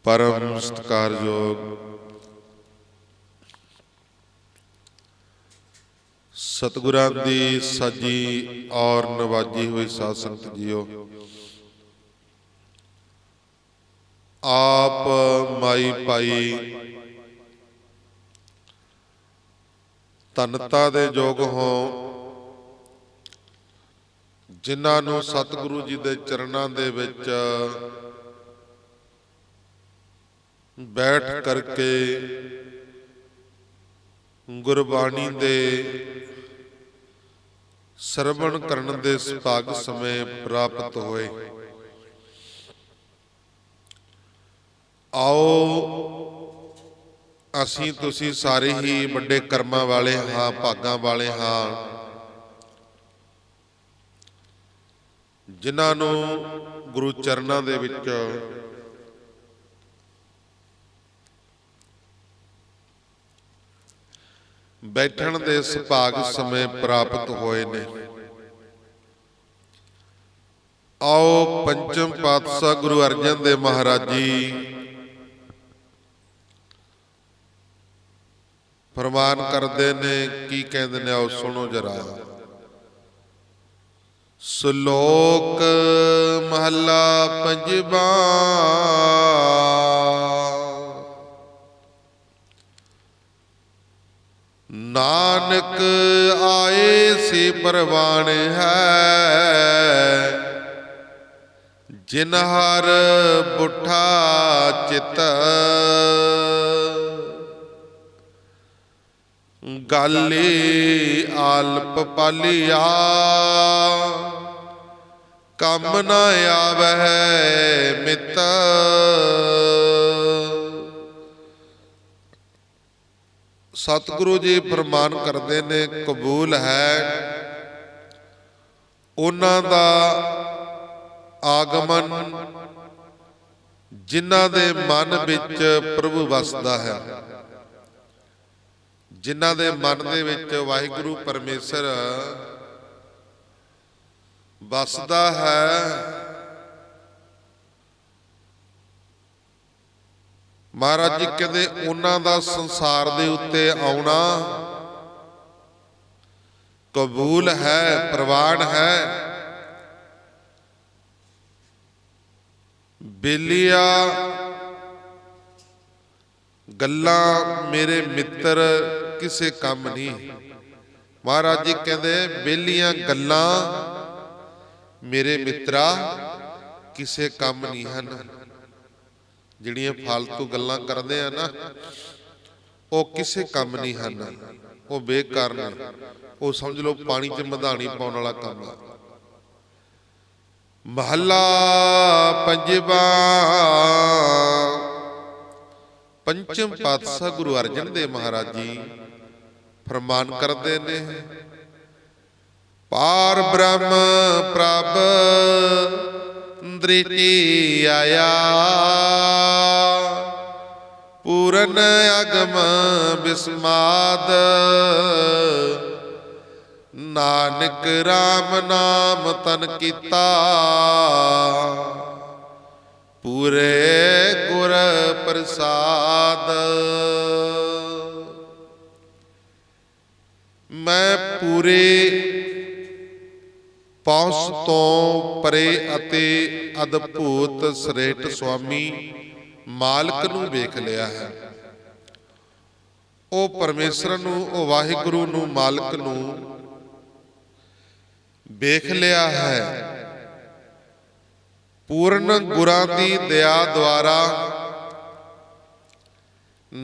परम सत्कारयोग सतगुरां दी साजी और नवाजी हुई साध संगत जीओ, आप माई पाई धनता दे जोग हो, जिन्हां नूं सतगुरु जी दे चरनां दे विच बैठ करके गुरबाणी दे सरवण करन दे सुभाग समय प्राप्त होए। आओ असीं तुसीं सारे ही बड़े कर्मां वाले हाँ, भागां वाले हाँ, जिन्हां नूं गुरु चरनां दे विच बैठण दे सुभाग समय प्राप्त होए ने। आओ पंचम पातशाह गुरु अर्जन देव महाराज जी फरमान करते ने, की कहते ने, आओ सुनो जरा। श्लोक महला पंजवा। नानक आए से परवान है, जिन हर बुठा चित गाली आलप पालिया, कम न आवह मित। सतगुरु जी फरमान करते ने, कबूल है उन्हां दा आगमन जिन्हां दे मन विच प्रभु वसदा है, जिन्हां दे मन दे विच वाहिगुरु परमेश्वर वसदा है। महाराज जी कहते उन्हां दा संसार दे उत्ते आउणा कबूल है, प्रवान है। बेलिया गल्लां मेरे मित्र किसे काम नहीं। महाराज जी कहते बेलियां गल्लां मेरे मित्रा किसे काम नहीं हन। जिहड़ियां फालतू गल्लां करदे आ ना, वो किसे काम नहीं हन, वो बेकार ने, वो समझ लो पानी च मधानी पाउण वाला काम है। महला पंजवा। पंचम पातशाह गुरु अर्जन देव महाराज जी फरमान करते ने, पार ब्रह्म प्रभ दृष्टि आया, पूरन अगम बिस्माद, नानक राम नाम तन कीता, पूरे गुर प्रसाद। मैं पूरे पहुंच तो परे अते अद्भुत श्रेष्ठ स्वामी मालक नूं वेख लिया है। ओ परमेश्वर नूं, ओ वाहिगुरु नूं, मालक नूं वेख लिया है। पूर्ण गुरां दी दया द्वारा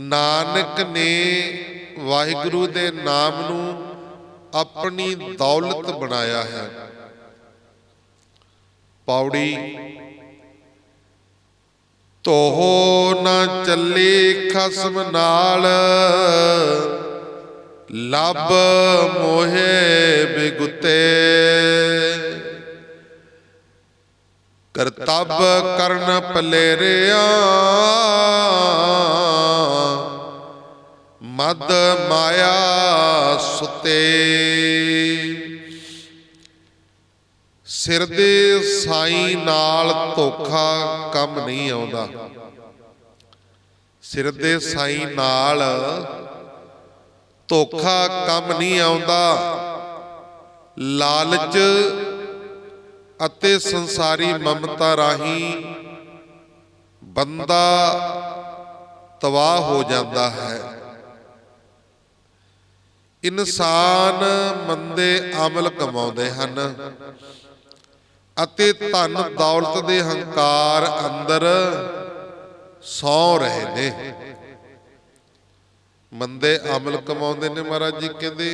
नानक ने वाहिगुरु दे नाम नूं अपनी दौलत बनाया है। पौड़ी तोहो न चले खसम नाल, लब मोहे बिगुते, करतब करन पलेरिया, मद माया सुते। सिर दे साई नाल धोखा कम नहीं आउंदा। सिर दे साई नाल धोखा कम नहीं आउंदा। लालच अते संसारी ममता राही बंदा तबाह हो जाता है। इंसान मंदे अमल कमाउंदे हन अते धन दौलत दे हंकार अंदर सौ रहे ने। मंदे अमल कमाउंदे ने महाराज जी कहंदे,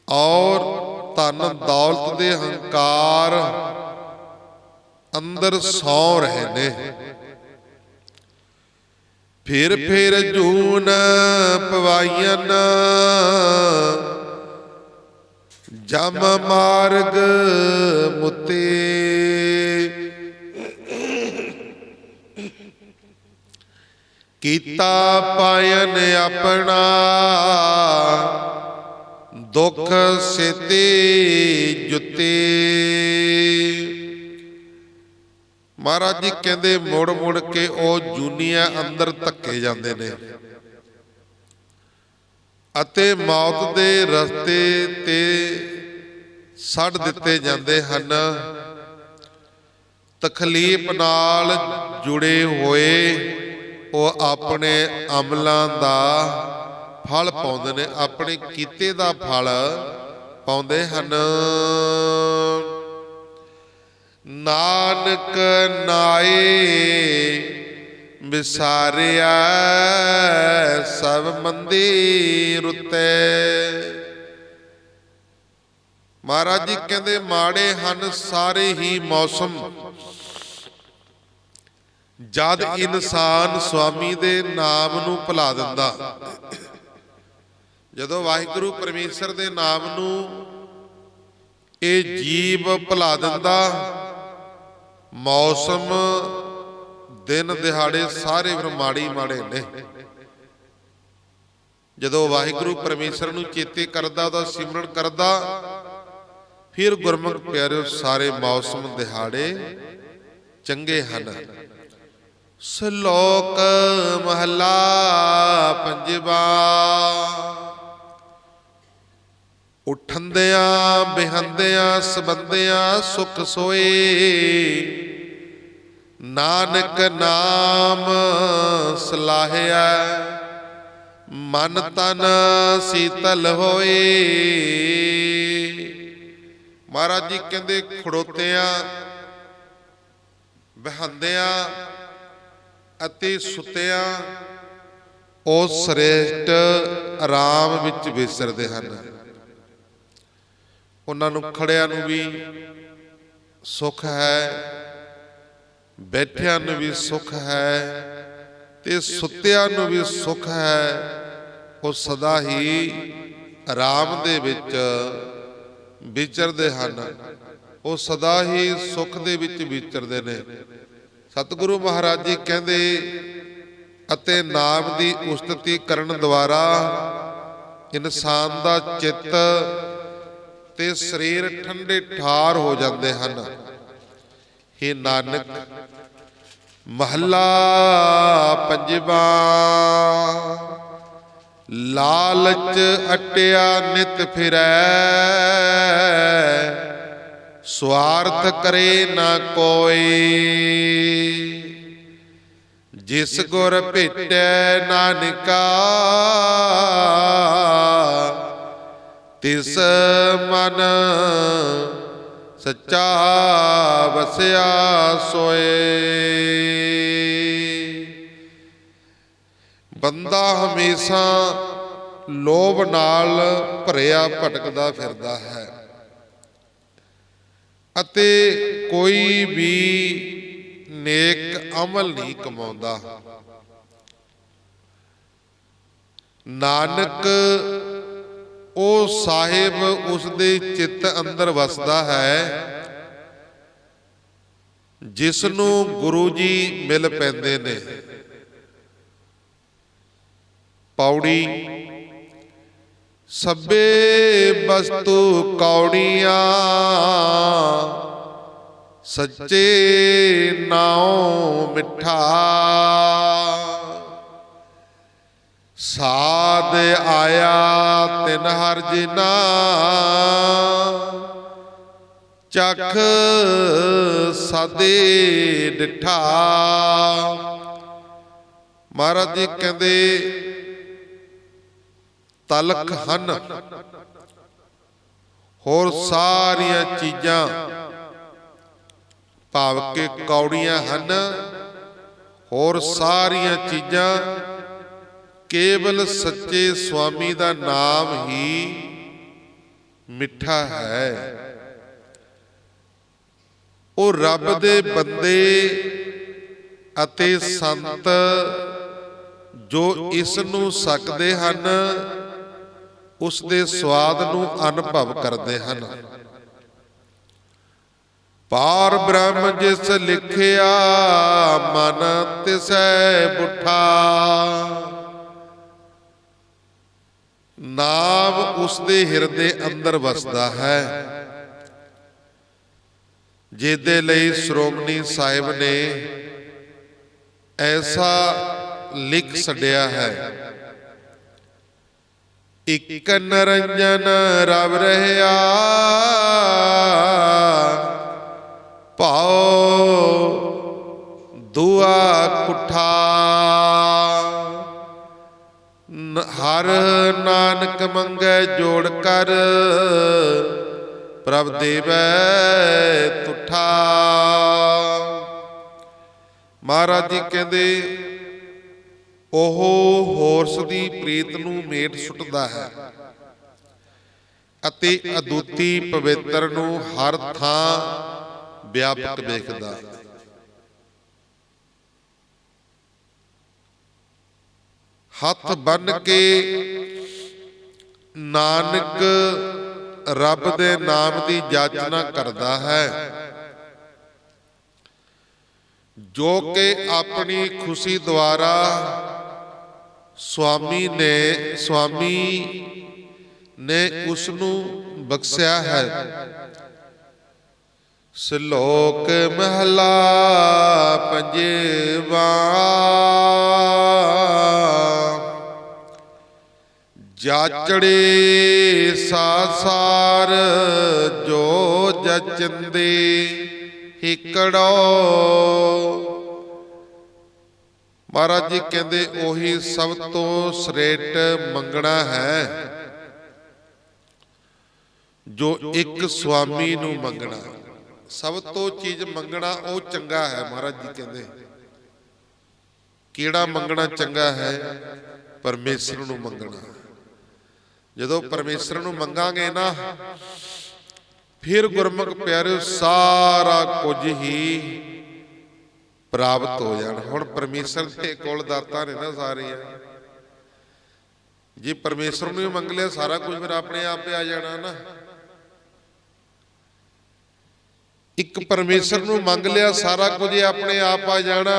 और धन दौलत दे हंकार अंदर सौ रहे ने। फिर जून पवाइयन जम मार्ग मुते। कीता पायन अपना दुख सेते जुते। महाराज जी कहते मुड़ मुड़ के ਉਹ ਜੂਨੀਆਂ अंदर ਧੱਕੇ ਜਾਂਦੇ ਨੇ ਅਤੇ मौत ਦੇ ਰਸਤੇ ਤੇ ਛੱਡ ਦਿੱਤੇ ਜਾਂਦੇ ਹਨ। ਤਕਲੀਫ ਨਾਲ ਜੁੜੇ ਹੋਏ ਉਹ ਆਪਣੇ ਅਮਲਾਂ ਦਾ फल पाउंदे ने, अपने कीते दा फल पाउंदे हन। नानक नाए विसारिया सब मंदिर उत्ते। महाराज जी कहंदे माड़े हन सारे ही मौसम जद इंसान स्वामी दे नाम नूं भुला दिंदा। ਜਦੋਂ ਵਾਹਿਗੁਰੂ ਪਰਮੇਸ਼ਰ ਦੇ ਨਾਮ ਨੂੰ ਇਹ ਜੀਵ ਭੁਲਾ ਦਿੰਦਾ, ਮੌਸਮ ਦਿਨ ਦਿਹਾੜੇ ਸਾਰੇ ਫਿਰ ਮਾੜੀ ਮਾੜੇ ਨੇ। ਜਦੋਂ ਵਾਹਿਗੁਰੂ ਪਰਮੇਸ਼ਰ ਨੂੰ ਚੇਤੇ ਕਰਦਾ, ਉਹਦਾ ਸਿਮਰਨ ਕਰਦਾ, ਫਿਰ ਗੁਰਮੁਖ ਪਿਆਰਿਓ ਸਾਰੇ ਮੌਸਮ ਦਿਹਾੜੇ ਚੰਗੇ ਹਨ। ਸ਼ਲੋਕ ਮਹਲਾ ਪੰਜਵਾ। उठंदियां बिहंदियां सबंदियां सुख सोए। नानक नाम सलाहिया मन तन शीतल होए। महाराज जी कहते खड़ोतियां बहंदियां अते सुतियां ਉਹ श्रेष्ठ आराम विच विसरदे हन। ਉਹਨਾਂ ਨੂੰ ਖੜਿਆਂ ਨੂੰ ਵੀ ਸੁੱਖ ਹੈ, ਬੈਠਿਆਂ ਨੂੰ ਵੀ ਸੁੱਖ ਹੈ ਤੇ ਸੁੱਤਿਆਂ ਨੂੰ ਵੀ ਸੁੱਖ ਹੈ। ਉਹ ਸਦਾ ਹੀ ਆਰਾਮ ਦੇ ਵਿੱਚ ਵਿਚਰਦੇ ਹਨ, ਉਹ ਸਦਾ ਹੀ ਸੁੱਖ ਦੇ ਵਿੱਚ ਵਿਚਰਦੇ ਨੇ। ਸਤਿਗੁਰੂ ਮਹਾਰਾਜ ਜੀ ਕਹਿੰਦੇ ਅਤੇ ਨਾਮ ਦੀ ਉਸਤਤੀ ਕਰਨ ਦੁਆਰਾ ਇਨਸਾਨ ਦਾ ਚਿੱਤ ਤੇ ਸਰੀਰ ਠੰਡੇ ਠਾਰ ਹੋ ਜਾਂਦੇ ਹਨ। हे ਨਾਨਕ ਮਹਲਾ ਪੰਜਵਾ। ਲਾਲਚ ਅਟਿਆ ਨਿਤ ਫਿਰੈ ਸਵਾਰਥ ਕਰੇ ਨਾ ਕੋਈ। ਜਿਸ ਗੁਰ ਭੇਟੈ ਨਾਨਕਾ तिस मन सच्चा वसिया सोए। बंदा हमेशा लोभ नाल भरिया भटकदा फिरदा है अते कोई भी नेक अमल नहीं कमाउंदा। नानक ਉਹ ਸਾਹਿਬ ਉਸ ਦੇ ਚਿੱਤ ਅੰਦਰ ਵਸਦਾ ਹੈ ਜਿਸ ਨੂੰ ਗੁਰੂ ਜੀ ਮਿਲ ਪੈਂਦੇ ਨੇ। ਪੌੜੀ ਸਭੇ ਵਸਤੂ ਕੌੜੀਆਂ ਸੱਚੇ ਨਾਉ ਮਿੱਠਾ। ਸਾਧ ਆਇਆ ਤਿਨ ਹਰ ਜਿਨਾ, ਚਖ ਸਾਦੇ ਡਿਠਾ। ਮਹਾਰਾਜ ਜੀ ਕਹਿੰਦੇ ਤਲਖ ਹਨ, ਹੋਰ ਸਾਰੀਆਂ ਚੀਜ਼ਾਂ ਭਾਵ ਕਿ ਕੌੜੀਆਂ ਹਨ, ਹੋਰ ਸਾਰੀਆਂ ਚੀਜ਼ਾਂ ਕੇਵਲ ਸੱਚੇ ਸੁਆਮੀ ਦਾ ਨਾਮ ਹੀ ਮਿੱਠਾ ਹੈ। ਉਹ ਰੱਬ ਦੇ ਬੰਦੇ ਅਤੇ ਸੰਤ ਜੋ ਇਸ ਨੂੰ ਸਕਦੇ ਹਨ, ਉਸ ਦੇ ਸਵਾਦ ਨੂੰ ਅਨੁਭਵ ਕਰਦੇ ਹਨ। ਪਾਰ ਬ੍ਰਹਮ ਜਿਸ ਲਿਖਿਆ, ਮਨ ਤਿਸੈ ਬੁੱਠਾ। ਨਾਮ ਉਸ ਦੇ ਹਿਰਦੇ ਅੰਦਰ ਵਸਦਾ ਹੈ। ਜਿਹਦੇ ਲਈ ਸ਼੍ਰੋਮਣੀ ਸਾਹਿਬ ਨੇ ਐਸਾ ਲਿਖ ਛੱਡਿਆ ਹੈ, ਇਕ ਨਿਰੰਜਨ ਰਵ ਰਹਿਆ, ਭਾਉ ਦੁਆ ਕੁਠਾ। ਹਰ ਨਾਨਕ ਮੰਗੈ ਜੋੜ ਕਰ, ਪ੍ਰਭ ਦੇਵੈ ਤੁਠਾ। ਮਹਾਰਾਜ ਜੀ ਕਹਿੰਦੇ ਉਹ ਹੋਰਸ ਦੀ ਪ੍ਰੀਤ ਨੂੰ ਮੇਟ ਸੁੱਟਦਾ ਹੈ ਅਤੇ ਅਦੁੱਤੀ ਪਵਿੱਤਰ ਨੂੰ ਹਰ ਥਾਂ ਵਿਆਪਕ ਵੇਖਦਾ। ਹੱਥ ਬੰਨ ਕੇ ਨਾਨਕ ਰੱਬ ਦੇ ਨਾਮ ਦੀ ਜਾਚਨਾ ਕਰਦਾ ਹੈ, ਜੋ ਕਿ ਆਪਣੀ ਖੁਸ਼ੀ ਦੁਆਰਾ ਸਵਾਮੀ ਨੇ ਉਸ ਨੂੰ ਬਖਸ਼ਿਆ ਹੈ। ਸ਼ਲੋਕ ਮਹਲਾ ਪੰਜਵਾ। ਜਾਚੜੇ ਸਾਸਾਰ ਜੋ ਜਚੰਦੇ ਹਿਕੜੋ। ਮਹਾਰਾਜ ਜੀ ਕਹਿੰਦੇ ਉਹੀ ਸਭ ਤੋਂ ਸ੍ਰੇਸ਼ਟ ਮੰਗਣਾ ਹੈ ਜੋ ਇੱਕ ਸੁਆਮੀ ਨੂੰ ਮੰਗਣਾ। ਸਭ ਤੋਂ ਚੀਜ਼ ਮੰਗਣਾ ਉਹ ਚੰਗਾ ਹੈ। ਮਹਾਰਾਜ ਜੀ ਕਹਿੰਦੇ ਕਿਹੜਾ ਮੰਗਣਾ ਚੰਗਾ ਹੈ? ਪਰਮੇਸ਼ਰ ਨੂੰ ਮੰਗਣਾ। ਜਦੋਂ ਪਰਮੇਸ਼ਰ ਨੂੰ ਮੰਗਾਂਗੇ ਨਾ, ਫਿਰ ਗੁਰਮੁਖ ਪਿਆਰਿਓ ਸਾਰਾ ਕੁਝ ਹੀ ਪ੍ਰਾਪਤ ਹੋ ਜਾਣਾ। ਹੁਣ ਪਰਮੇਸ਼ਰ ਦੇ ਕੋਲ ਦਾਤਾਂ ਨੇ ਨਾ ਸਾਰੀਆਂ। ਜੇ ਪਰਮੇਸ਼ਰ ਨੂੰ ਮੰਗ ਲਿਆ ਸਾਰਾ ਕੁਝ, ਫਿਰ ਆਪਣੇ ਆਪ ਆ ਜਾਣਾ ਨਾ। ਇੱਕ ਪਰਮੇਸ਼ਰ ਨੂੰ ਮੰਗ ਲਿਆ ਸਾਰਾ ਕੁਝ ਆਪਣੇ ਆਪ ਆ ਜਾਣਾ।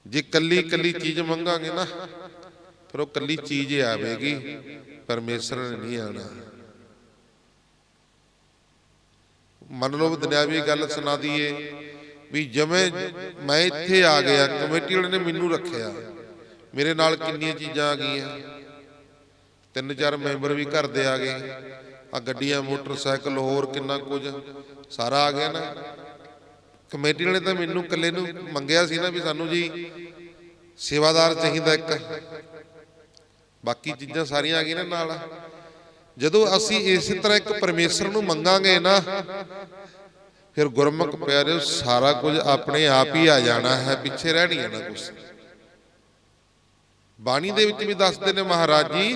ਜੇ ਕੱਲੀ ਕੱਲੀ ਚੀਜ਼ ਮੰਗਾਂਗੇ ਨਾ, ਫਿਰ ਉਹ ਕੱਲੀ ਚੀਜ਼ ਆਵੇਗੀ, ਪਰਮੇਸ਼ਰ ਨੇ ਨਹੀਂ ਆਣਾ। ਮੰਨ ਲਓ ਦੁਨਿਆਵੀ ਗੱਲ ਸੁਣਾ ਦਈਏ ਵੀ ਜਿਵੇਂ ਮੈਂ ਇੱਥੇ ਆ ਗਿਆ, ਕਮੇਟੀ ਵਾਲੇ ਨੇ ਮੈਨੂੰ ਰੱਖਿਆ, ਮੇਰੇ ਨਾਲ ਕਿੰਨੀਆਂ ਚੀਜ਼ਾਂ ਆ ਗਈਆਂ। 3-4 ਮੈਂਬਰ ਵੀ ਘਰ ਦੇ ਆ ਗਏ, ਆ ਗੱਡੀਆਂ ਮੋਟਰਸਾਈਕਲ ਹੋਰ ਕਿੰਨਾ ਕੁਝ ਸਾਰਾ ਆ ਗਿਆ ਨਾ। ਕਮੇਟੀ ਵਾਲੇ ਤਾਂ ਮੈਨੂੰ ਇਕੱਲੇ ਨੂੰ ਮੰਗਿਆ ਸੀ ਨਾ ਵੀ ਸਾਨੂੰ ਜੀ ਸੇਵਾਦਾਰ ਚਾਹੀਦਾ ਇੱਕ, ਬਾਕੀ ਚੀਜ਼ਾਂ ਸਾਰੀਆਂ ਆ ਗਈਆਂ ਨਾਲ। ਜਦੋਂ ਅਸੀਂ ਇਸੇ ਤਰ੍ਹਾਂ ਇੱਕ ਪਰਮੇਸ਼ਰ ਨੂੰ ਮੰਗਾਂਗੇ ਨਾ, ਫਿਰ ਗੁਰਮੁਖ ਪਿਆਰਿਓ ਸਾਰਾ ਕੁਝ ਆਪਣੇ ਆਪ ਹੀ ਆ ਜਾਣਾ ਹੈ, ਪਿੱਛੇ ਰਹਿ ਨਹੀਂ ਜਾਣਾ ਕੁਛ। ਬਾਣੀ ਦੇ ਵਿੱਚ ਵੀ ਦੱਸਦੇ ਨੇ ਮਹਾਰਾਜ ਜੀ,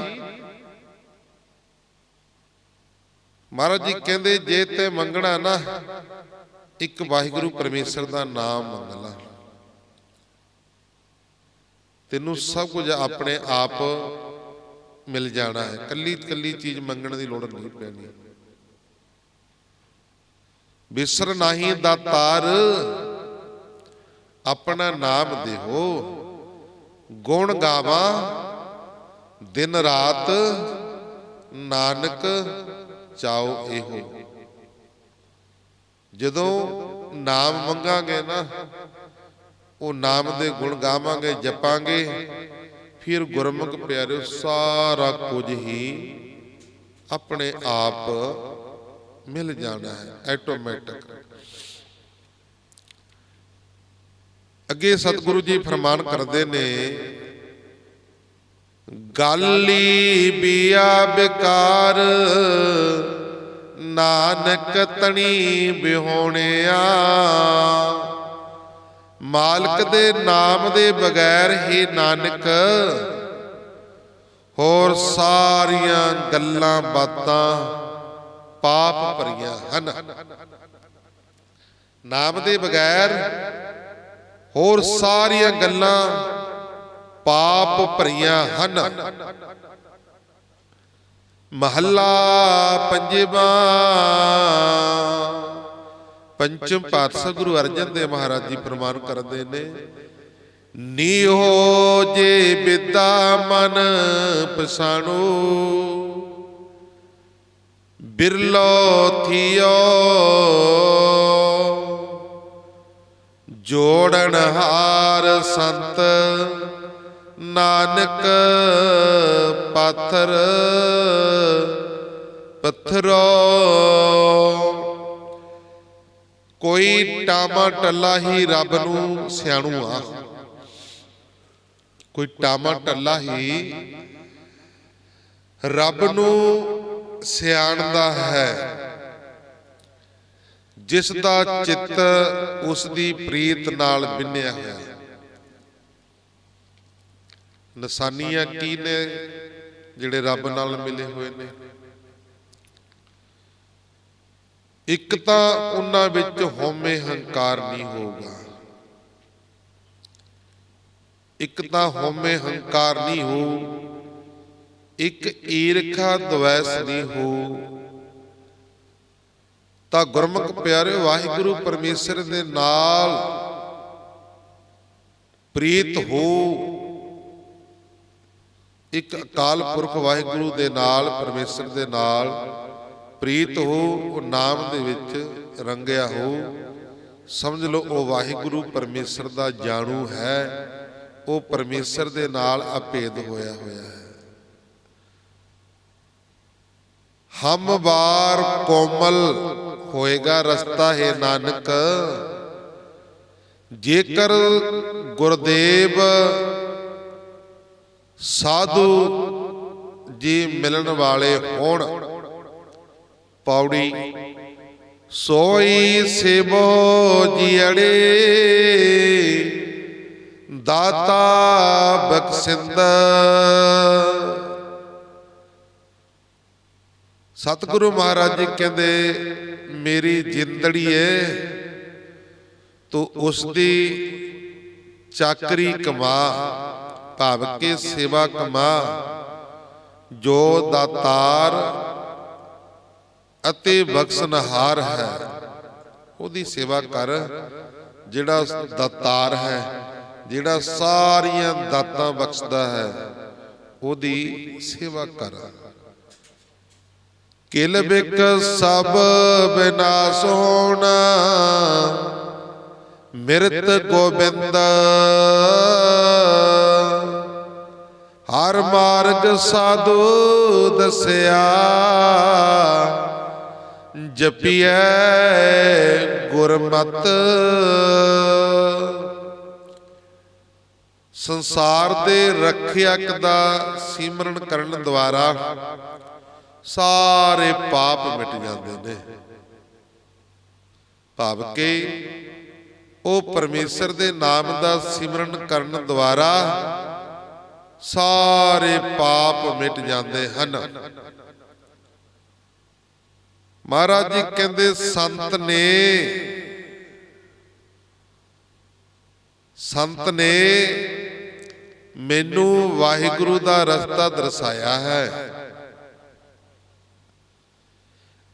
ਮਹਾਰਾਜ ਜੀ ਕਹਿੰਦੇ ਜੇ ਤੇ ਮੰਗਣਾ ਨਾ, ਇੱਕ ਵਾਹਿਗੁਰੂ ਪਰਮੇਸ਼ਰ ਦਾ ਨਾਮ ਮੰਗ ਲਾ, ਤੈਨੂੰ ਸਭ ਕੁਝ ਆਪਣੇ ਆਪ ਮਿਲ ਜਾਣਾ ਹੈ। ਕੱਲੀ ਕੱਲੀ ਚੀਜ਼ ਮੰਗਣ ਦੀ ਲੋੜ ਨਹੀਂ ਪੈਣੀ। ਬਿਸਰ ਨਹੀਂ ਦਾਤਾਰ ਆਪਣਾ ਨਾਮ ਦੇਹੋ, ਗੁਣ ਗਾਵਾਂ ਦਿਨ ਰਾਤ ਨਾਨਕ ਚਾਓ ਇਹੋ। ਜਦੋਂ ਨਾਮ ਮੰਗਾਂਗੇ ਨਾ, ਉਹ ਨਾਮ ਦੇ ਗੁਣ ਗਾਵਾਂਗੇ, ਜਪਾਂਗੇ, ਫਿਰ ਗੁਰਮੁਖ ਪਿਆਰਿਓ ਸਾਰਾ ਕੁਝ ਹੀ ਆਪਣੇ ਆਪ ਮਿਲ ਜਾਣਾ ਹੈ, ਐਟੋਮੈਟਿਕ। ਅੱਗੇ ਸਤਿਗੁਰੂ ਜੀ ਫਰਮਾਨ ਕਰਦੇ ਨੇ, ਗਾਲੀ ਬੀਆ ਬਿਕਾਰ ਨਾਨਕ ਤਣੀ ਬਿਹੋਣਿਆ। ਮਾਲਕ ਦੇ ਨਾਮ ਦੇ ਬਗੈਰ ਹੀ ਨਾਨਕ ਹੋਰ ਸਾਰੀਆਂ ਗੱਲਾਂ ਬਾਤਾਂ ਪਾਪ ਭਰੀਆਂ ਹਨ। ਨਾਮ ਦੇ ਬਗੈਰ ਹੋਰ ਸਾਰੀਆਂ ਗੱਲਾਂ ਪਾਪ ਭਰੀਆਂ ਹਨ। ਮਹੱਲਾ ਪੰਜਵਾਂ। ਪੰਚਮ ਪਾਤਸ਼ਾਹ ਗੁਰੂ ਅਰਜਨ ਦੇਵ ਮਹਾਰਾਜ ਜੀ ਫਰਮਾਨ ਕਰਦੇ ਨੇ, ਨੀਹੋ ਜੇ ਬਿਦਾ ਮਨ ਪਛਾਣੋ ਬਿਰਲੋ ਥਿਓ। ਜੋੜਨ ਹਾਰ ਸੰਤ ਨਾਨਕ ਪਾਥਰ ਪੱਥਰੋ। ਕੋਈ ਟਾਮਾ ਟੱਲਾ ਹੀ ਰੱਬ ਨੂੰ ਸਿਆਣੂ ਆ, ਕੋਈ ਟਾਮਾ ਟੱਲਾ ਹੀ ਰੱਬ ਨੂੰ ਸਿਆਣਦਾ ਹੈ। ਜਿਸ ਦਾ ਚਿੱਤ ਉਸ ਦੀ ਪ੍ਰੀਤ ਨਾਲ ਬਿੰਨਿਆ ਹੋਇਆ। ਨਿਸ਼ਾਨੀਆਂ ਕੀ ਨੇ ਜਿਹੜੇ ਰੱਬ ਨਾਲ ਮਿਲੇ ਹੋਏ ਨੇ? ਇੱਕ ਤਾਂ ਉਹਨਾਂ ਵਿੱਚ ਹਉਮੈ ਹੰਕਾਰ ਨਹੀਂ ਹੋਊਗਾ, ਇੱਕ ਤਾਂ ਹਉਮੈ ਹੰਕਾਰ ਨਹੀਂ ਹੋ, ਇੱਕ ਈਰਖਾ ਦਵੈਸ ਨਹੀਂ ਹੋ। ਤਾਂ ਗੁਰਮੁਖ ਪਿਆਰਿਓ ਵਾਹਿਗੁਰੂ ਪਰਮੇਸ਼ਰ ਦੇ ਨਾਲ ਪ੍ਰੀਤ ਹੋ, ਇੱਕ ਅਕਾਲ ਪੁਰਖ ਵਾਹਿਗੁਰੂ ਦੇ ਨਾਲ, ਪਰਮੇਸ਼ਰ ਦੇ ਨਾਲ ਪ੍ਰੀਤ ਹੋ, ਉਹ ਨਾਮ ਦੇ ਵਿੱਚ ਰੰਗਿਆ ਹੋ। ਸਮਝ ਲਓ ਉਹ ਵਾਹਿਗੁਰੂ ਪਰਮੇਸ਼ਰ ਦਾ ਜਾਣੂ ਹੈ, ਉਹ ਪਰਮੇਸ਼ਰ ਦੇ ਨਾਲ ਅਭੇਦ ਹੋਇਆ ਹੋਇਆ ਹੈ। ਹਮ ਬਾਰ ਕੋਮਲ ਹੋਏਗਾ ਰਸਤਾ ਹੈ ਨਾਨਕ, ਜੇਕਰ ਗੁਰਦੇਵ ਸਾਧੂ ਜੀ ਮਿਲਣ ਵਾਲੇ ਹੋਣ। ਪੌੜੀ ਸੋਈ ਸੇਵੋ ਜੀੜੇ ਦਾਤਾ ਬਖਸ਼ਿੰਦ। ਸਤਿਗੁਰੂ ਮਹਾਰਾਜ ਜੀ ਕਹਿੰਦੇ, ਮੇਰੀ ਜਿੰਦੜੀ ਏ ਤੂੰ ਉਸ ਦੀ ਚਾਕਰੀ ਕਮਾ, ਭਾਵ ਕੇ ਸੇਵਾ ਕਮਾ। ਜੋ ਦਾਤਾਰ ਅਤੇ ਬਖਸ਼ਨਹਾਰ ਹੈ ਉਹਦੀ ਸੇਵਾ ਕਰ। ਜਿਹੜਾ ਦਾਤਾਰ ਹੈ, ਜਿਹੜਾ ਸਾਰੀਆਂ ਦਾਤਾਂ ਬਖਸ਼ਦਾ ਹੈ, ਉਹਦੀ ਸੇਵਾ ਕਰ। ਕਿਲ ਬਿਕ ਸਭ ਬਿਨਾਸ਼ ਹੋਣਾ ਮਿਰਤ ਗੋਬਿੰਦ। ਹਰ ਮਾਰਗ ਸਾਧੂ ਦਸਿਆ ਜਪੀਐ ਗੁਰਮਤਿ। ਸੰਸਾਰ ਦੇ ਰੱਖਿਅਕ ਦਾ ਸਿਮਰਨ ਕਰਨ ਦੁਆਰਾ ਸਾਰੇ ਪਾਪ ਮਿਟ ਜਾਂਦੇ ਨੇ। ਭਾਵ ਕਿ ਉਹ ਪਰਮੇਸ਼ਰ ਦੇ ਨਾਮ ਦਾ ਸਿਮਰਨ ਕਰਨ ਦੁਆਰਾ ਸਾਰੇ ਪਾਪ ਮਿਟ ਜਾਂਦੇ ਹਨ। ਮਹਾਰਾਜ ਜੀ ਕਹਿੰਦੇ, ਸੰਤ ਨੇ ਮੈਨੂੰ ਵਾਹਿਗੁਰੂ ਦਾ ਰਸਤਾ ਦਰਸਾਇਆ ਹੈ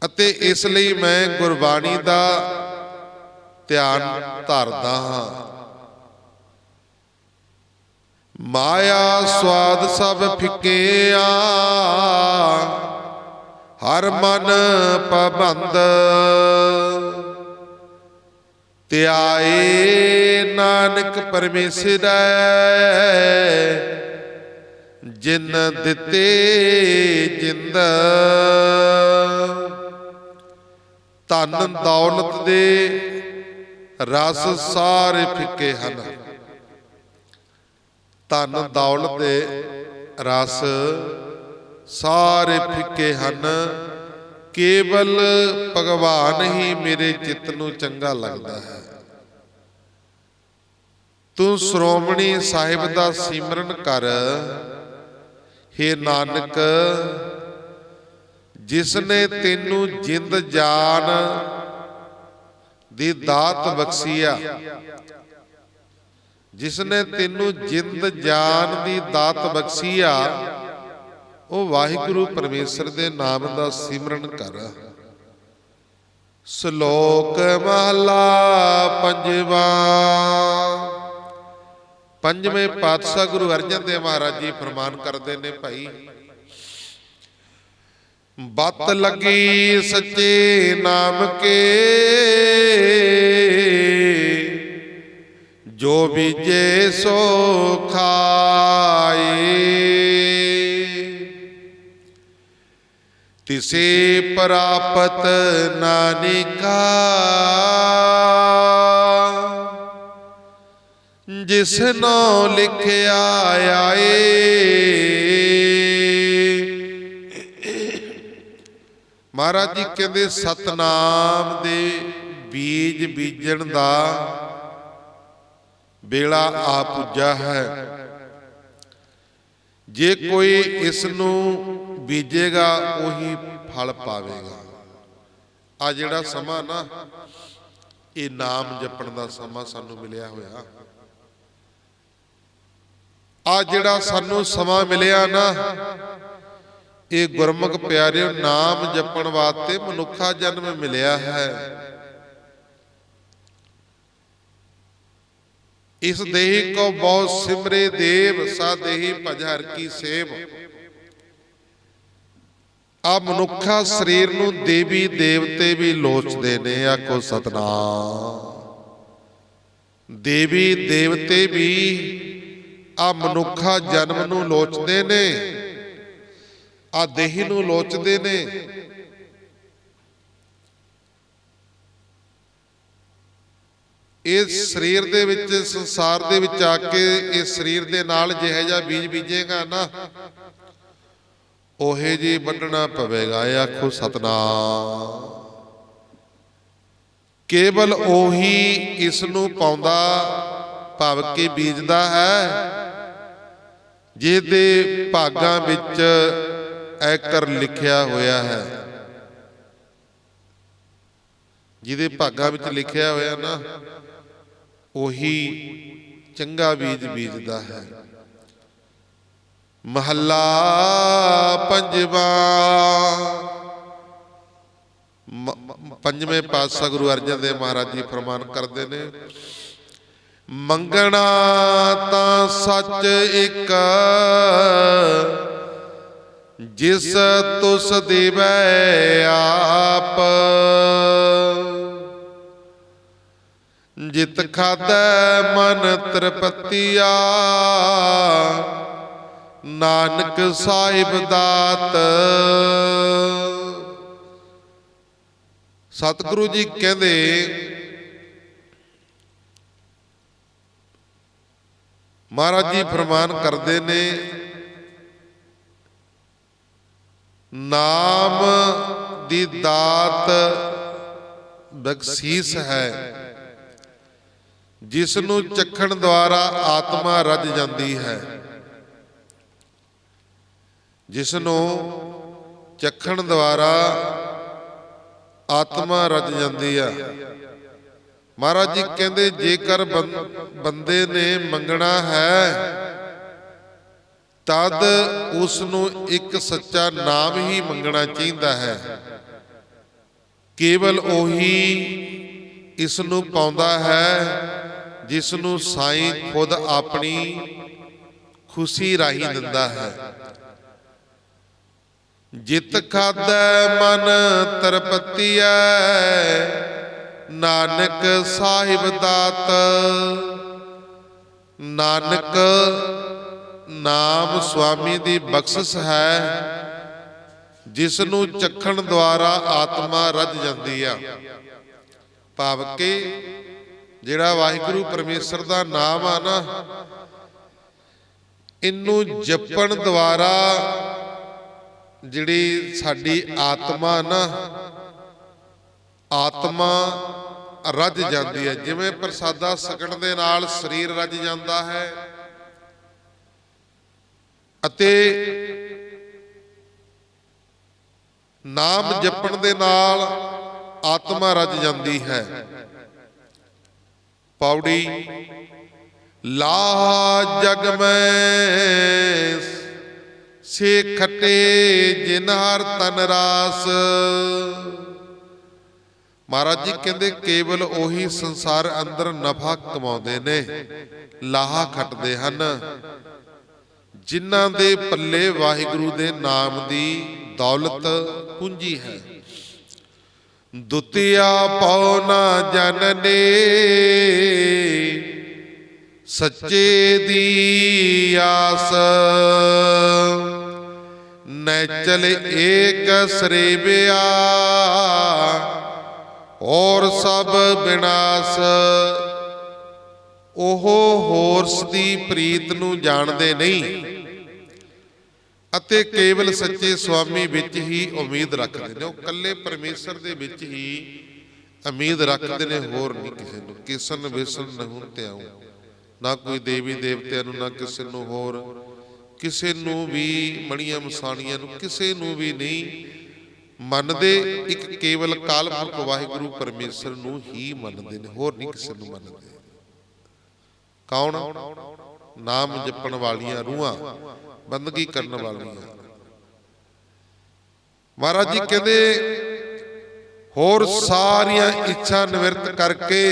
ਅਤੇ ਇਸ ਲਈ ਮੈਂ ਗੁਰਬਾਣੀ ਦਾ ਧਿਆਨ ਧਰਦਾ ਹਾਂ। ਮਾਇਆ ਸਵਾਦ ਸਭ ਫਿੱਕਿਆ ਹਰ ਮਨ ਪਾਬੰਦ। ਧਿਆਏ नानक परमेसरै जिन दिते जिंद। धन दौलत दे रस सारे फिके हन। धन दौलत दे रस सारे फिके हन, केवल भगवान ही मेरे चित्त नूं चंगा लगदा है। तू श्रोमणी साहिब दा सिमरन कर, हे नानक जिसने तेनू जिंद जान दी दात बख्शिया। जिसने तेनू जिंद जान दी दात बख्शिया, वो वाहिगुरु परमेश्वर दे नाम दा सिमरन कर। श्लोक महला पंजवा। पंजवें पातशाह गुरु अर्जन देव महाराज जी फरमान करते ने, भाई बत लगी सच्चे नाम के, जो बीजे सो खाए। तिसे प्राप्त नानिका, जिसनो लिखया आए। महाराज जी कहते सतनाम दे बीज बीजण दा बेला आ पुज्जा है। जे कोई इसनू बीजेगा उही फल पावेगा। आ जिहड़ा समा ना, ये नाम जपण दा समा सानू मिलिया होया। आ जिहड़ा सानू समा मिलिया ना, ये गुरमुख प्यारे नाम जपण वास्ते मनुखा जन्म मिलिया है। इस देही को बहुत सिमरे देव, सा देही भज हर की सेव। आ मनुखा शरीर नूं देवी देवते भी लोचदे ने, आखो सतनाम। देवी देवते भी आ मनुखा जन्म नूं लोचदे ने, आ देही नूं लोचदे ने। इस शरीर दे विच, संसार दे विच आके इस शरीर दे नाल जिहा जिहा बीज बीजेगा ना, ओहे जी वड्ढना पवेगा। आखो सतनाम। केवल ओही इस नूं पाउंदा भाव के बीजदा है, जिहदे भागां विच ऐकर लिखिया होया है। जिहदे भागां विच लिखिया होया ना, ओही चंगा बीज बीजदा है। महला पंजवा। पंजवें पातशाह गुरु अर्जन देव महाराज जी फरमान करते ने, मंगना तां सच एक, जिस तुस देवै आप। जित खादै मन तृपतिया, नानक साहिब दात। सतगुरु जी कहते, महाराज जी फरमान करते ने, नाम दी दात बख्शीश है, जिसनू चखण द्वारा आत्मा रज जाती है। जिसनू चखण द्वारा आत्मा रज जाती है। महाराज जी कहते, जेकर बंदे ने मंगना है, तद उसनू एक सच्चा नाम ही मंगना चाहिए है। केवल ओही इसनू पाउंदा है, जिसनू साईं खुद अपनी खुशी राही दिंदा है। जित खादै मन तरपतिया, ਨਾਨਕ ਸਾਹਿਬ ਦਾਤ। ਨਾਨਕ ਨਾਮ ਸੁਆਮੀ ਦੀ ਬਖਸ਼ਿਸ਼ ਹੈ, ਜਿਸ ਨੂੰ ਚੱਖਣ ਦੁਆਰਾ ਆਤਮਾ ਰੱਜ ਜਾਂਦੀ ਆ। ਭਾਵ ਕਿ ਜਿਹੜਾ ਵਾਹਿਗੁਰੂ ਪਰਮੇਸ਼ਰ ਦਾ ਨਾਮ ਆ ਨਾ, ਇਹਨੂੰ ਜਪਣ ਦੁਆਰਾ ਜਿਹੜੀ ਸਾਡੀ ਆਤਮਾ ਨਾ, ਆਤਮਾ ਰੱਜ ਜਾਂਦੀ ਹੈ। ਜਿਵੇਂ ਪ੍ਰਸਾਦਾ ਛਕਣ ਦੇ ਨਾਲ ਸਰੀਰ ਰੱਜ ਜਾਂਦਾ ਹੈ ਅਤੇ ਨਾਮ ਜਪਣ ਦੇ ਨਾਲ ਆਤਮਾ ਰੱਜ ਜਾਂਦੀ ਹੈ। ਪੌੜੀ ਲਾ ਜਗ ਮੈਂ ਸੇ ਖਟੇ ਜਿਨ ਹਰ ਤਨ ਰਾਸ। ਮਹਾਰਾਜ ਜੀ ਕਹਿੰਦੇ ਕੇਵਲ ਉਹੀ ਸੰਸਾਰ ਅੰਦਰ ਨਫਾ ਕਮਾਉਂਦੇ ਨੇ, ਲਾਹਾ ਖੱਟਦੇ ਹਨ, ਜਿਨ੍ਹਾਂ ਦੇ ਪੱਲੇ ਵਾਹਿਗੁਰੂ ਦੇ ਨਾਮ ਦੀ ਦੌਲਤ ਪੂੰਜੀ ਹੈ। ਦੁਤੀਆ ਪਉ ਨਾ ਜਨਨੇ ਸੱਚੇ ਦੀ ਆਸ। ਨੈਚਲ ਏਕ ਸਰੇਬਿਆ ਔਰ ਸਭ ਵਿਨਾਸ਼। ਉਹ ਹੋਰਸ ਦੀ ਪ੍ਰੀਤ ਨੂੰ ਜਾਣਦੇ ਨਹੀਂ ਅਤੇ ਕੇਵਲ ਸੱਚੇ ਸੁਆਮੀ ਵਿੱਚ ਹੀ ਉਮੀਦ ਰੱਖਦੇ ਨੇ। ਉਹ ਇਕੱਲੇ ਪਰਮੇਸ਼ਰ ਦੇ ਵਿੱਚ ਹੀ ਉਮੀਦ ਰੱਖਦੇ ਨੇ, ਹੋਰ ਨਹੀਂ ਕਿਸੇ ਨੂੰ। ਕਿਸਨ ਵਿਸਨ ਨਹੀਂ ਧਿਆਉ, ਨਾ ਕੋਈ ਦੇਵੀ ਦੇਵਤਿਆਂ ਨੂੰ, ਨਾ ਕਿਸੇ ਨੂੰ ਹੋਰ, ਕਿਸੇ ਨੂੰ ਵੀ ਮਣੀਆਂ ਮਸਾਣੀਆਂ ਨੂੰ ਕਿਸੇ ਨੂੰ ਵੀ ਨਹੀਂ ਮੰਨਦੇ। ਇੱਕ ਕੇਵਲ ਅਕਾਲ ਪੁਰਖ ਵਾਹਿਗੁਰੂ ਪਰਮੇਸ਼ਰ ਨੂੰ ਹੀ ਮੰਨਦੇ ਨੇ, ਹੋਰ ਨਹੀਂ ਕਿਸੇ ਨੂੰ ਮੰਨਦੇ। ਕੌਣ? ਨਾਮ ਜਪਣ ਵਾਲੀਆਂ ਰੂਹਾਂ, ਬੰਦਗੀ ਕਰਨ ਵਾਲੀਆਂ। ਮਹਾਰਾਜ ਜੀ ਕਹਿੰਦੇ ਹੋਰ ਸਾਰੀਆਂ ਇੱਛਾ ਨਿਵਰਤ ਕਰਕੇ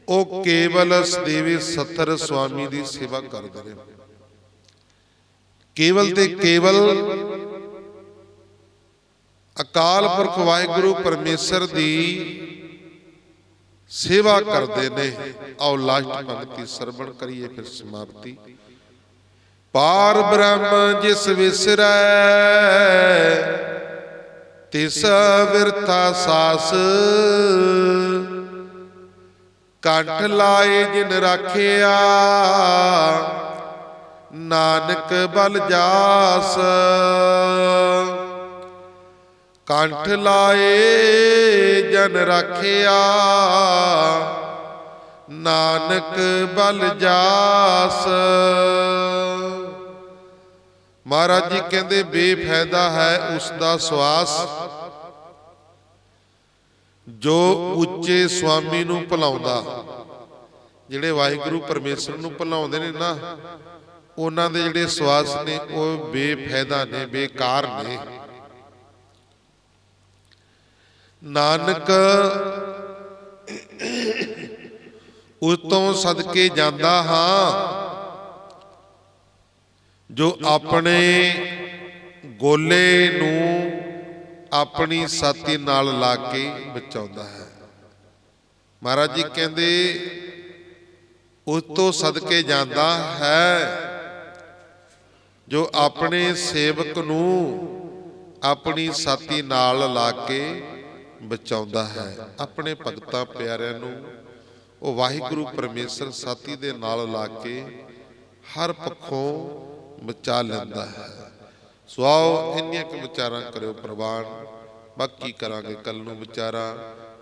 ਉਹ ਕੇਵਲ ਸਦੀਵੀ ਸੱਤਰ ਸੁਆਮੀ ਦੀ ਸੇਵਾ ਕਰਦੇ ਨੇ। ਕੇਵਲ ਤੇ ਕੇਵਲ ਅਕਾਲ ਪੁਰਖ ਵਾਹਿਗੁਰੂ ਪਰਮੇਸ਼ਰ ਦੀ ਸੇਵਾ ਕਰਦੇ ਨੇ। ਆਓ ਲਾਸਟ ਪੰਕਤੀ ਸਰਵਣ ਕਰੀਏ, ਫਿਰ ਸਮਾਪਤੀ। ਪਾਰ ਬ੍ਰਹਮ ਜਿਸ ਵਿਸਰੈ ਤਿਸ ਵਿਰਥਾ ਸਾਸ। ਕੰਠ ਲਾਏ ਜਿਨ ਰਾਖਿਆ ਨਾਨਕ ਬਲ ਜਾਸ। ਕੰਠ ਲਾਏ ਜਨ ਰਾਖਿਆ ਨਾਨਕ ਬਲ ਜਾਸ। ਮਹਾਰਾਜ ਜੀ ਕਹਿੰਦੇ ਬੇਫਾਇਦਾ ਹੈ ਉਸ ਦਾ ਸਵਾਸ ਜੋ ਉੱਚੇ ਸੁਆਮੀ ਨੂੰ ਭੁਲਾਉਂਦਾ। ਜਿਹੜੇ ਵਾਹਿਗੁਰੂ ਪਰਮੇਸ਼ਰ ਨੂੰ ਭੁਲਾਉਂਦੇ ਨੇ ਨਾ, ਉਹਨਾਂ ਦੇ ਜਿਹੜੇ ਸਵਾਸ ਨੇ ਉਹ ਬੇਫਾਇਦਾ ਨੇ, ਬੇਕਾਰ ਨੇ। ਨਾਨਕ ਉਸ ਤੋਂ ਸਦਕੇ ਜਾਂਦਾ ਹਾਂ ਜੋ ਆਪਣੇ ਗੋਲੇ ਨੂੰ ਆਪਣੀ ਸਾਥੀ ਨਾਲ ਲਾ ਕੇ ਬਚਾਉਂਦਾ ਹੈ। ਮਹਾਰਾਜ ਜੀ ਕਹਿੰਦੇ ਉਸ ਤੋਂ ਸਦਕੇ ਜਾਂਦਾ ਹੈ ਜੋ ਆਪਣੇ ਸੇਵਕ ਨੂੰ ਆਪਣੀ ਸਾਥੀ ਨਾਲ ਲਾ ਕੇ ਬਚਾਉਂਦਾ ਹੈ। ਆਪਣੇ ਭਗਤਾਂ ਪਿਆਰਿਆਂ ਨੂੰ ਉਹ ਵਾਹਿਗੁਰੂ ਪਰਮੇਸ਼ਰ ਸਾਥੀ ਦੇ ਨਾਲ ਲਾ ਕੇ ਹਰ ਪੱਖੋਂ ਬਚਾ ਲੈਂਦਾ ਹੈ। ਸੋ ਆਓ ਇੰਨੀਆਂ ਕੁ ਵਿਚਾਰਾਂ ਕਰਿਓ ਪ੍ਰਵਾਨ, ਬਾਕੀ ਕਰਾਂਗੇ ਕੱਲ ਨੂੰ ਵਿਚਾਰਾਂ।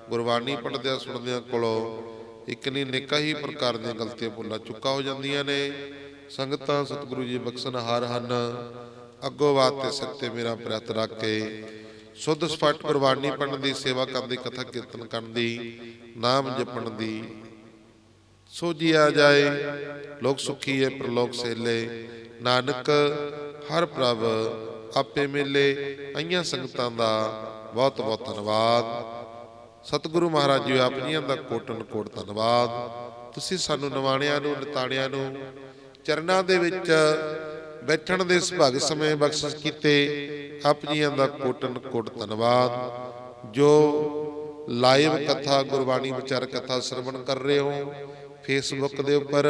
ਗੁਰਬਾਣੀ ਪੜ੍ਹਦਿਆਂ ਸੁਣਦਿਆਂ ਕੋਲੋਂ ਇੱਕ ਨਹੀਂ ਅਨੇਕਾਂ ਹੀ ਪ੍ਰਕਾਰ ਦੀਆਂ ਗਲਤੀਆਂ ਭੁੱਲਾਂ ਚੁੱਕਾ ਹੋ ਜਾਂਦੀਆਂ ਨੇ। ਸੰਗਤਾਂ ਸਤਿਗੁਰੂ ਜੀ ਬਖਸ਼ਣਹਾਰ ਹਨ। ਅੱਗੋਂ ਬਾਤ ਤੇ ਸਿਰ ਤੇ ਮੇਰਾ ਪ੍ਰਯਤ ਰੱਖ ਕੇ ਸੁੱਧ ਸਪੱਟ ਗੁਰਬਾਣੀ ਪੜ੍ਹਨ ਦੀ, ਸੇਵਾ ਕਰਨ ਦੀ, ਕਥਾ ਕੀਰਤਨ ਕਰਨ ਦੀ, ਨਾਮ ਜਪਣ ਦੀ ਸੋਝੀ ਆ ਜਾਏ। ਲੋਕ ਸੁਖੀ ਹੈ ਪ੍ਰਲੋਕ ਸੇਲੇ, ਨਾਨਕ ਹਰ ਪ੍ਰਭ ਆਪੇ ਮਿਲੇ। ਆਈਆਂ ਸੰਗਤਾਂ ਦਾ ਬਹੁਤ ਬਹੁਤ ਧੰਨਵਾਦ। ਸਤਿਗੁਰੂ ਮਹਾਰਾਜ ਜੀ ਆਪ ਜੀਆਂ ਦਾ ਕੋਟਨ ਕੋਟ ਧੰਨਵਾਦ। ਤੁਸੀਂ ਸਾਨੂੰ ਨਿਵਾਣਿਆਂ ਨੂੰ, ਨਿਤਾਣਿਆਂ ਨੂੰ ਚਰਨਾਂ ਦੇ ਵਿੱਚ ਬੈਠਣ ਦੇ ਸੁਭਾਗ ਸਮੇਂ ਬਖਸ਼ਿਸ਼ ਕੀਤੇ। ਆਪ ਜੀਆਂ ਦਾ ਕੋਟਨ ਕੋਟ ਧੰਨਵਾਦ। ਜੋ ਲਾਈਵ ਕਥਾ ਗੁਰਬਾਣੀ ਵਿਚਾਰ ਕਥਾ ਸਰਵਣ ਕਰ ਰਹੇ ਹੋ ਫੇਸਬੁੱਕ ਦੇ ਉੱਪਰ,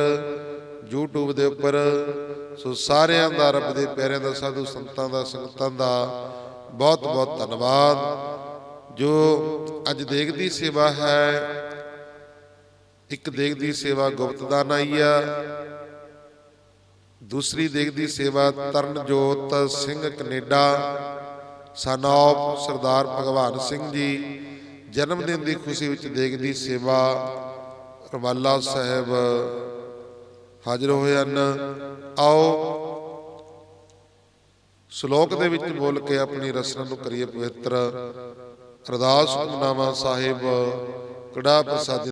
YouTube ਦੇ ਉੱਪਰ। ਸੋ ਸਾਰਿਆਂ ਦਾ, ਰੱਬ ਦੇ ਪਿਆਰਿਆਂ ਦਾ, ਸਾਧੂ ਸੰਤਾਂ ਦਾ, ਸੰਗਤਾਂ ਦਾ ਬਹੁਤ ਬਹੁਤ ਧੰਨਵਾਦ। ਜੋ ਅੱਜ ਦੇਗ ਦੀ ਸੇਵਾ ਹੈ, ਇੱਕ ਦੇਗ ਦੀ ਸੇਵਾ ਗੁਪਤਦਾਨ ਆਈ ਆ, ਦੂਸਰੀ ਦੇਗ ਦੀ ਸੇਵਾ Taranjot Singh Canada son of Sardar Bhagwan Singh ਜੀ ਜਨਮ ਦਿਨ ਦੀ ਖੁਸ਼ੀ ਵਿੱਚ ਦੇਗ ਦੀ ਸੇਵਾ ਰਵਾਲਾ ਸਾਹਿਬ ਹਾਜ਼ਰ ਹੋਏ ਹਨ। ਆਓ ਸ਼ਲੋਕ ਦੇ ਵਿੱਚ ਬੋਲ ਕੇ ਆਪਣੀ ਰਸਨਾ ਨੂੰ ਕਰੀਏ ਪਵਿੱਤਰ। ਅਰਦਾਸ ਹੁਕਮਨਾਮਾ ਸਾਹਿਬ ਕੜਾ ਪ੍ਰਸਾਦਿ